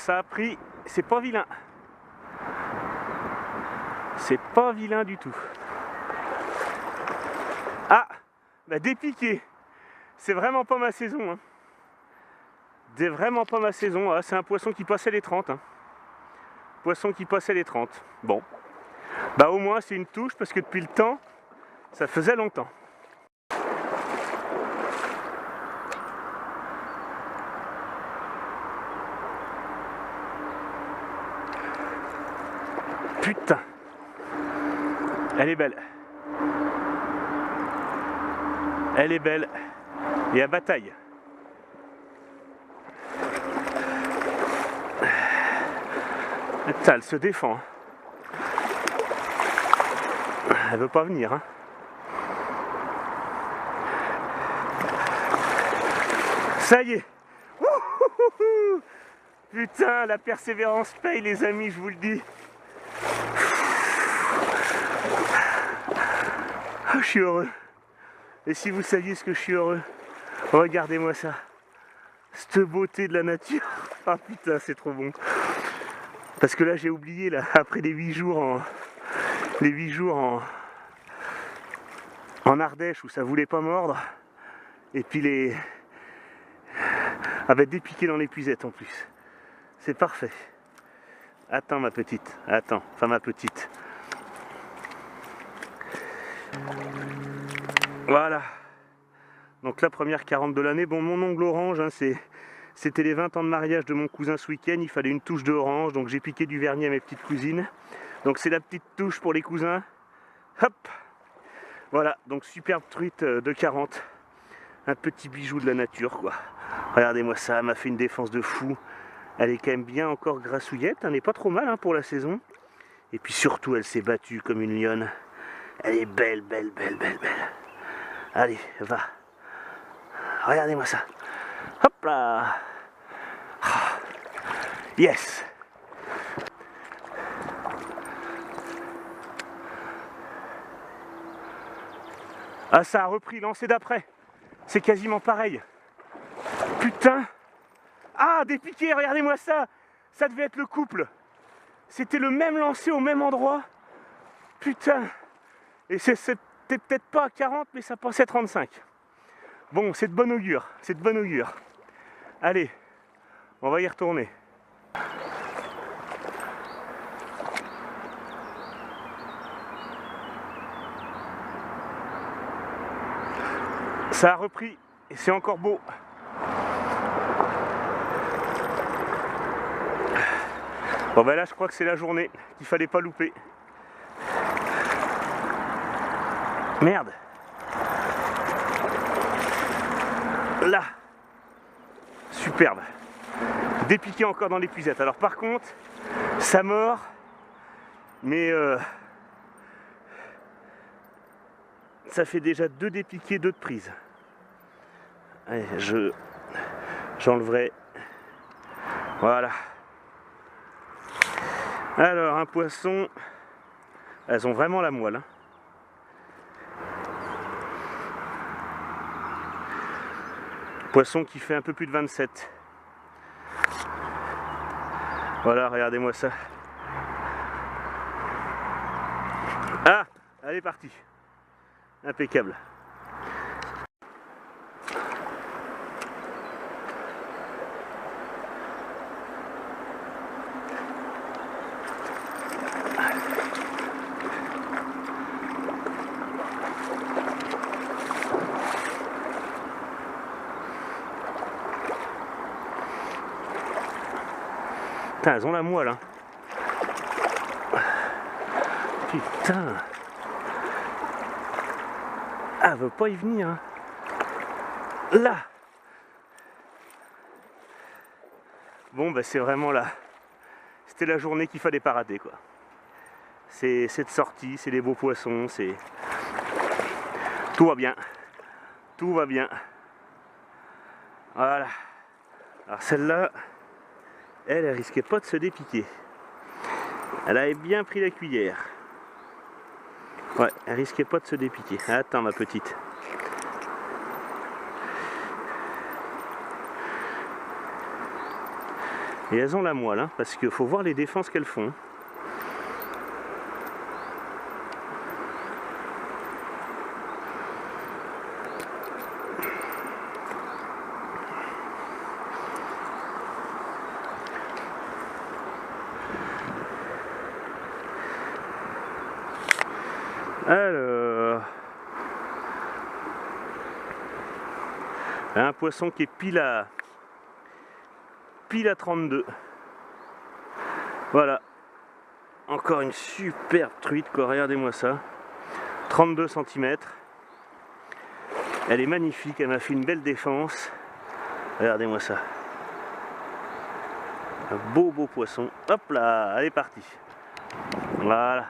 ça a pris, c'est pas vilain. C'est pas vilain du tout. Ah, bah dépiqué. C'est vraiment pas ma saison. Hein. C'est vraiment pas ma saison. Ah, c'est un poisson qui passait les 30. Hein. Poisson qui passait les 30. Bon. Bah au moins c'est une touche parce que depuis le temps, ça faisait longtemps. Putain. Elle est belle. Elle est belle. Et à bataille. Putain, elle se défend. Elle veut pas venir. Hein. Ça y est. Putain, la persévérance paye les amis, je vous le dis. Oh, je suis heureux. Et si vous saviez ce que je suis heureux, regardez-moi ça. Cette beauté de la nature. Ah putain, c'est trop bon. Parce que là, j'ai oublié, là, après les 8 jours en Ardèche où ça voulait pas mordre. Et puis les... avec des piquets dans l'épuisette en plus. C'est parfait. Attends ma petite. Attends, enfin ma petite. Voilà. Donc la première 40 de l'année. Bon, mon ongle orange, hein, c'était les 20 ans de mariage de mon cousin ce week-end. Il fallait une touche d'orange. Donc j'ai piqué du vernis à mes petites cousines. Donc c'est la petite touche pour les cousins. Hop. Voilà. Donc superbe truite de 40. Un petit bijou de la nature, quoi. Regardez-moi ça. Elle m'a fait une défense de fou. Elle est quand même bien encore grassouillette. Elle n'est pas trop mal hein, pour la saison. Et puis surtout, elle s'est battue comme une lionne. Elle est belle, belle, belle, belle, belle. Allez, va. Regardez-moi ça. Hop là. Yes. Ah, ça a repris, lancé d'après. C'est quasiment pareil. Putain. Ah, des piquets, regardez-moi ça. Ça devait être le couple. C'était le même lancer au même endroit. Putain. Et c'était peut-être pas à 40, mais ça passait à 35. Bon, c'est de bon augure. C'est de bon augure. Allez, on va y retourner. Ça a repris et c'est encore beau. Bon ben là je crois que c'est la journée qu'il fallait pas louper. Merde. Là. Superbe. Dépiqué encore dans l'épuisette. Alors par contre, ça mord. Mais ça fait déjà 2 dépiqués, 2 de prise. Allez, j'enleverai. Voilà. Alors un poisson. Elles ont vraiment la moelle. Hein. Poisson qui fait un peu plus de 27. Voilà, regardez-moi ça. Ah, elle est partie. Impeccable. Putain, elles ont la moelle, hein. Putain. Ah, elle veut pas y venir, hein. Là. Bon, bah c'est vraiment là. C'était la journée qu'il fallait pas rater, quoi. C'est cette sortie, c'est les beaux poissons, c'est... Tout va bien. Tout va bien. Voilà. Alors celle-là... Elle risquait pas de se dépiquer. Elle avait bien pris la cuillère. Ouais, elle risquait pas de se dépiquer. Attends ma petite. Et elles ont la moelle, hein, parce qu'il faut voir les défenses qu'elles font. Alors, un poisson qui est pile à 32. Voilà, encore une superbe truite quoi, regardez-moi ça, 32 cm. Elle est magnifique, elle m'a fait une belle défense. Regardez-moi ça, un beau poisson. Hop là, elle est partie. Voilà.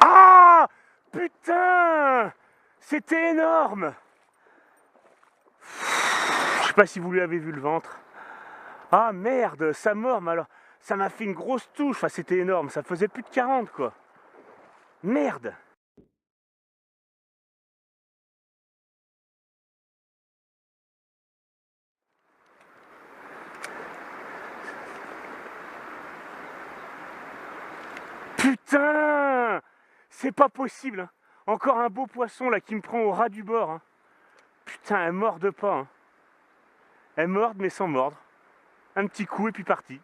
Ah putain, c'était énorme. Je sais pas si vous lui avez vu le ventre. Ah merde, ça mord, mais alors ça m'a fait une grosse touche. Enfin, c'était énorme, ça faisait plus de 40 quoi. Merde. Putain, c'est pas possible, hein. Encore un beau poisson là qui me prend au ras du bord, hein. Putain, elle morde pas, hein. Elle morde mais sans mordre. Un petit coup et puis parti.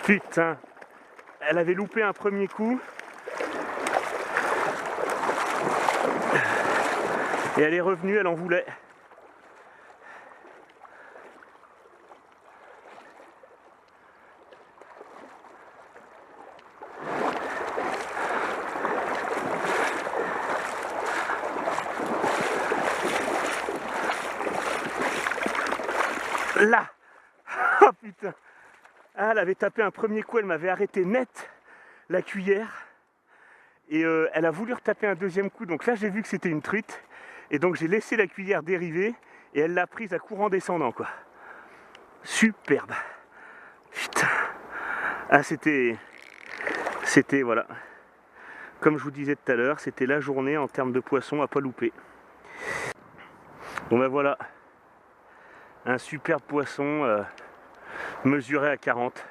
Putain, elle avait loupé un premier coup. Et elle est revenue, elle en voulait. Là. Oh putain. Ah, elle avait tapé un premier coup, elle m'avait arrêté net la cuillère. Et elle a voulu retaper un deuxième coup. Donc là, j'ai vu que c'était une truite. Et donc j'ai laissé la cuillère dériver. Et elle l'a prise à courant descendant, quoi. Superbe. Putain. Ah, c'était, voilà. Comme je vous disais tout à l'heure, c'était la journée en termes de poissons à pas louper. Bon ben voilà. Un superbe poisson mesuré à 40.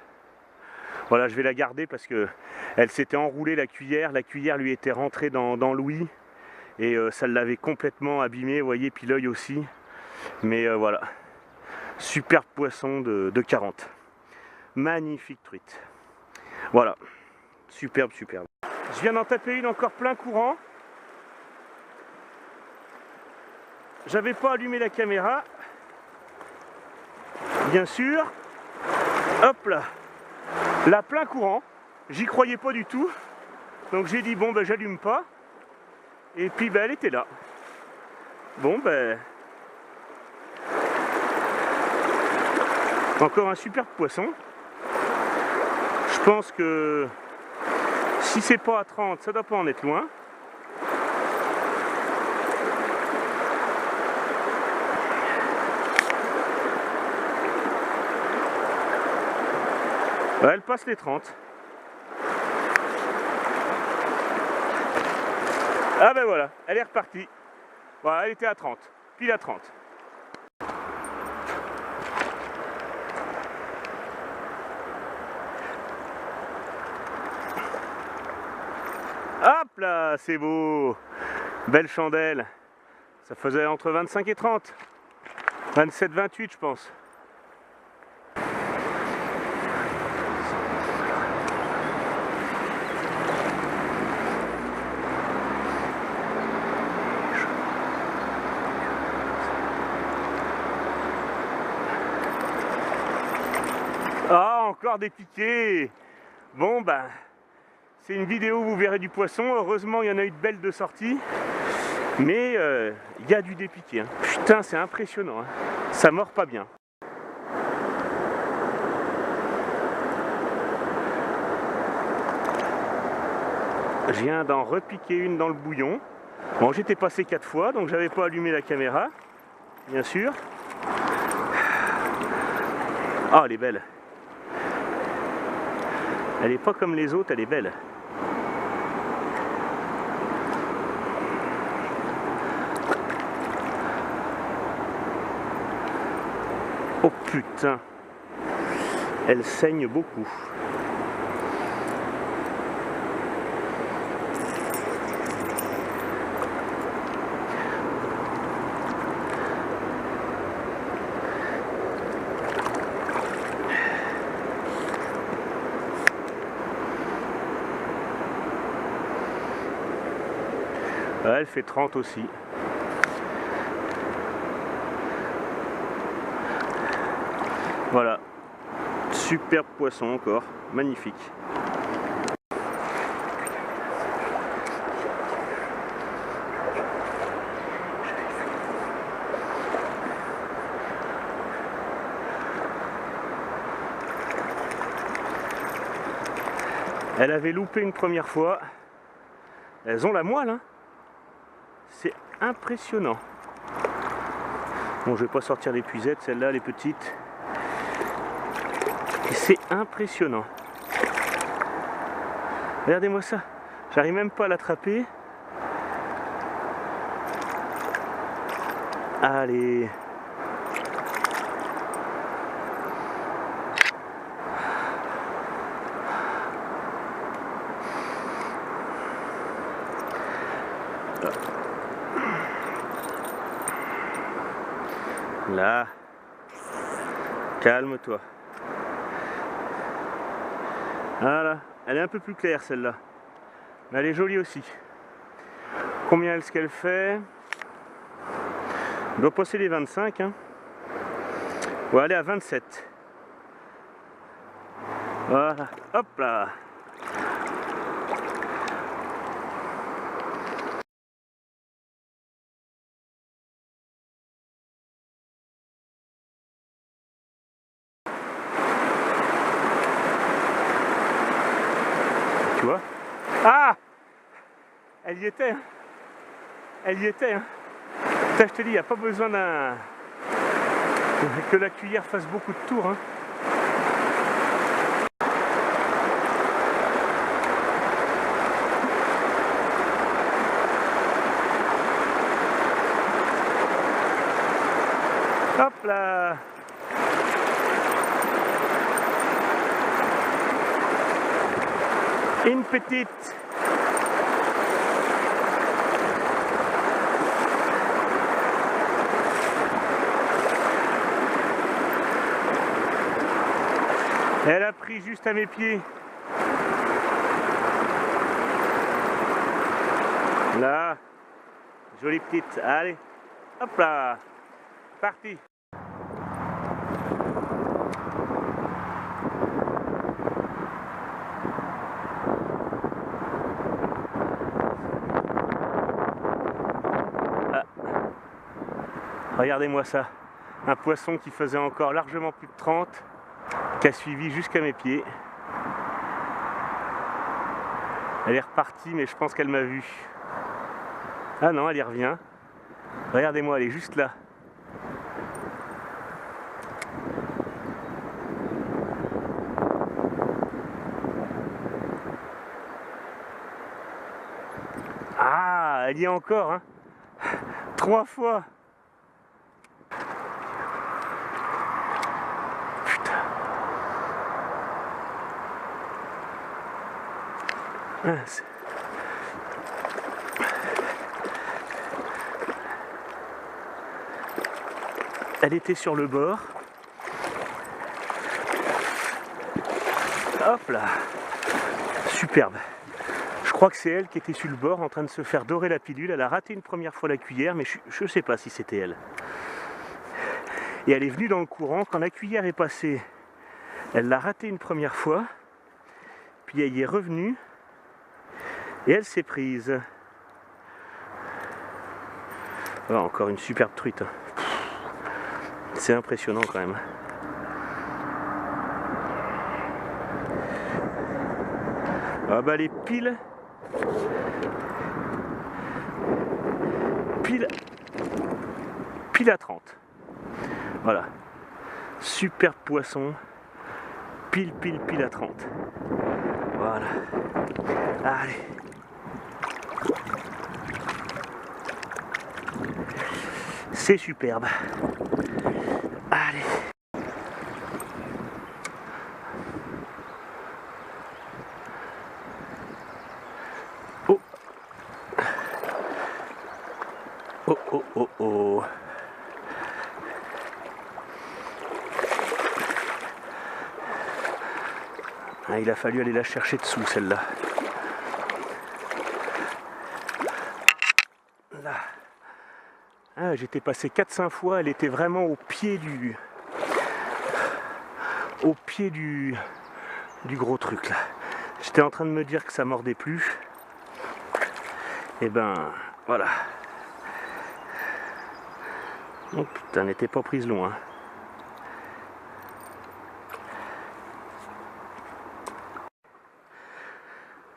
Voilà, je vais la garder parce que elle s'était enroulée la cuillère lui était rentrée dans l'ouïe et ça l'avait complètement abîmé, vous voyez, puis l'œil aussi. Mais voilà, superbe poisson de 40. Magnifique truite. Voilà, superbe. Je viens d'en taper une encore plein courant. J'avais pas allumé la caméra, bien sûr. Hop là, là plein courant, j'y croyais pas du tout, donc j'ai dit bon ben j'allume pas, et puis ben elle était là. Bon ben, encore un superbe poisson. Je pense que si c'est pas à 30, ça doit pas en être loin. Ouais, elle passe les 30. Ah ben voilà, elle est repartie. Voilà, elle était à 30, pile à 30. Hop là, c'est beau. Belle chandelle. Ça faisait entre 25 et 30. 27, 28 je pense. Ah, encore des piquets. Bon ben, c'est une vidéo où vous verrez du poisson. Heureusement, il y en a eu de belles de sortie. Mais il y a du dépiqué, hein. Putain, c'est impressionnant, hein. Ça mord pas bien. Je viens d'en repiquer une dans le bouillon. Bon, j'étais passé 4 fois, donc j'avais pas allumé la caméra, bien sûr. Ah, elle est belle. Elle est pas comme les autres, elle est belle. Oh putain, elle saigne beaucoup. Elle fait 30 aussi. Voilà, superbe poisson encore, magnifique. Elle avait loupé une première fois. Elles ont la moelle, hein. C'est impressionnant. Bon, je vais pas sortir les puisettes, celles-là, les petites. C'est impressionnant. Regardez-moi ça. J'arrive même pas à l'attraper. Allez. Là. Calme-toi. Voilà, elle est un peu plus claire celle-là, mais elle est jolie aussi. Combien est-ce qu'elle fait? Elle doit passer les 25, hein. On va aller à 27. Voilà, hop là. Tu vois? Ah! Elle y était, hein. Elle y était, hein. Ça, je te dis, il n'y a pas besoin que la cuillère fasse beaucoup de tours, hein. Hop là! Une petite. Elle a pris juste à mes pieds. Là. Jolie petite. Allez. Hop là. Parti. Regardez-moi ça, un poisson qui faisait encore largement plus de 30, qui a suivi jusqu'à mes pieds. Elle est repartie, mais je pense qu'elle m'a vu. Ah non, elle y revient. Regardez-moi, elle est juste là. Ah, elle y est encore, hein. 3 fois. Elle était sur le bord. Hop là. Superbe. Je crois que c'est elle qui était sur le bord en train de se faire dorer la pilule. Elle a raté une première fois la cuillère, mais je ne sais pas si c'était elle. Et elle est venue dans le courant. Quand la cuillère est passée, elle l'a raté une première fois. Puis elle y est revenue. Et elle s'est prise. Oh, encore une superbe truite. C'est impressionnant quand même. Ah bah les piles. pile à 30. Voilà. Super poisson. Pile à 30. Voilà. Allez. C'est superbe. Allez. Oh. Oh oh oh oh. Ah, il a fallu aller la chercher dessous celle-là. Là. Ah, j'étais passé 4-5 fois, elle était vraiment au pied du gros truc là. J'étais en train de me dire que ça mordait plus. Et ben voilà. Oh putain, elle n'était pas prise loin.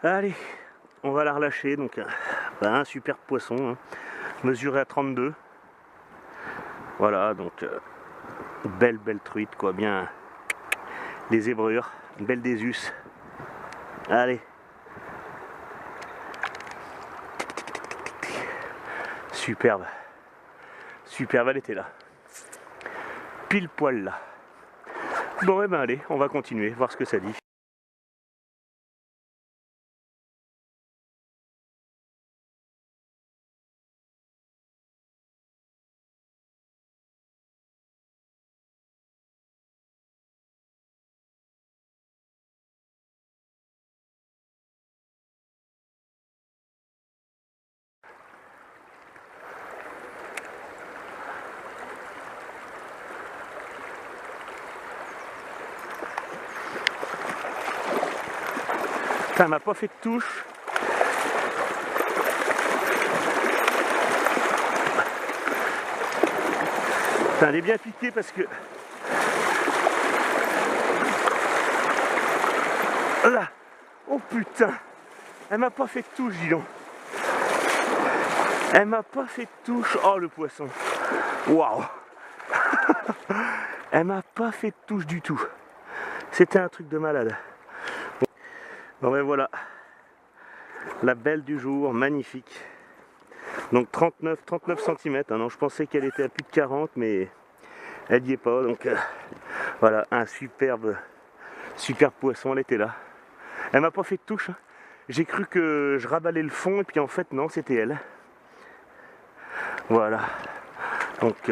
Allez, on va la relâcher. Donc un super poisson, hein, mesuré à 32. Voilà, donc belle truite quoi, bien les zébrures, belle désus. Allez. Superbe. Superbe, elle était là. Pile poil là. Bon, et ben allez, on va continuer, voir ce que ça dit. Putain, elle m'a pas fait de touche. Putain, elle est bien piquée parce que... Là. Oh putain. Elle m'a pas fait de touche, dis donc. Elle m'a pas fait de touche. Oh, le poisson. Waouh. Elle m'a pas fait de touche du tout. C'était un truc de malade. Bon ben voilà, la belle du jour, magnifique. Donc 39 cm, hein. Non, je pensais qu'elle était à plus de 40, mais elle n'y est pas. Donc voilà, un superbe poisson, elle était là. Elle m'a pas fait de touche, hein. J'ai cru que je rabalais le fond, et puis en fait non, c'était elle. Voilà, donc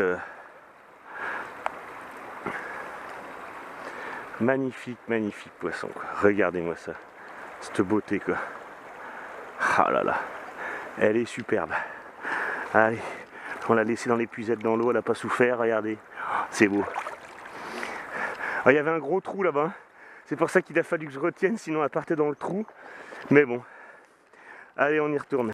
magnifique poisson, quoi. Regardez-moi ça. Cette beauté quoi. Ah là là, elle est superbe. Allez, on l'a laissée dans l'épuisette dans l'eau, elle n'a pas souffert, regardez. C'est beau. Alors, il y avait un gros trou là-bas. C'est pour ça qu'il a fallu que je retienne, sinon elle partait dans le trou. Mais bon. Allez, on y retourne.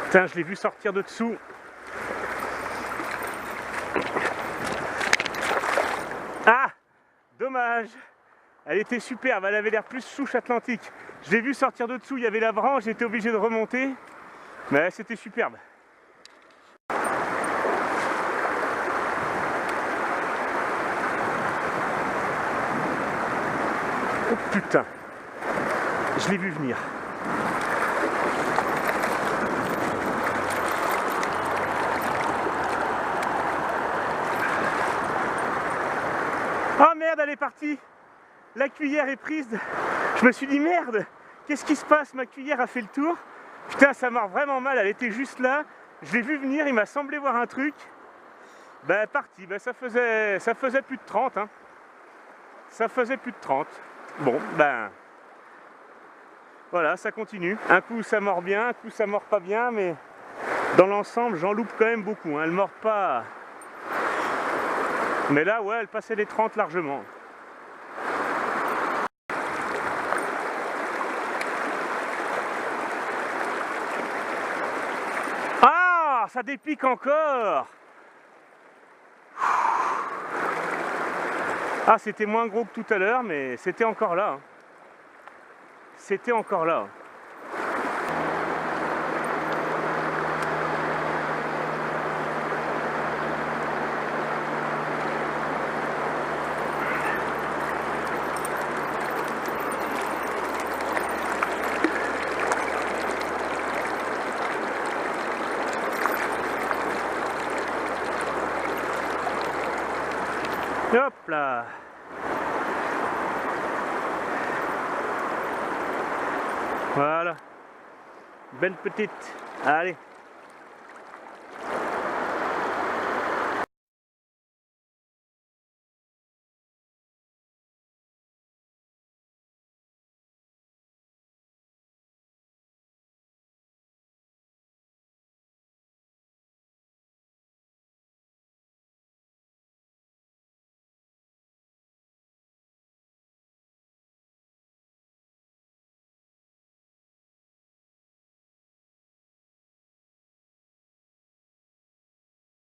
Putain, je l'ai vu sortir de dessous. Ah, dommage. Elle était superbe, elle avait l'air plus souche atlantique. Je l'ai vu sortir de dessous, il y avait la branche, j'étais obligé de remonter. Mais c'était superbe. Oh putain, je l'ai vu venir. Oh merde, elle est partie. La cuillère est prise. Je me suis dit merde, qu'est-ce qui se passe? Ma cuillère a fait le tour. Putain, ça mord vraiment mal, elle était juste là. Je l'ai vu venir, il m'a semblé voir un truc. Ben parti, ben, ça faisait plus de 30. Hein. Ça faisait plus de 30. Bon, ben... Voilà, ça continue. Un coup ça mord bien, un coup ça mord pas bien, mais dans l'ensemble j'en loupe quand même beaucoup. Hein. Elle mord pas... Mais là, ouais, elle passait les 30 largement. Ah, ça dépique encore. Ah, c'était moins gros que tout à l'heure, mais c'était encore là. C'était encore là. Hop là. Voilà. Belle petite. Allez.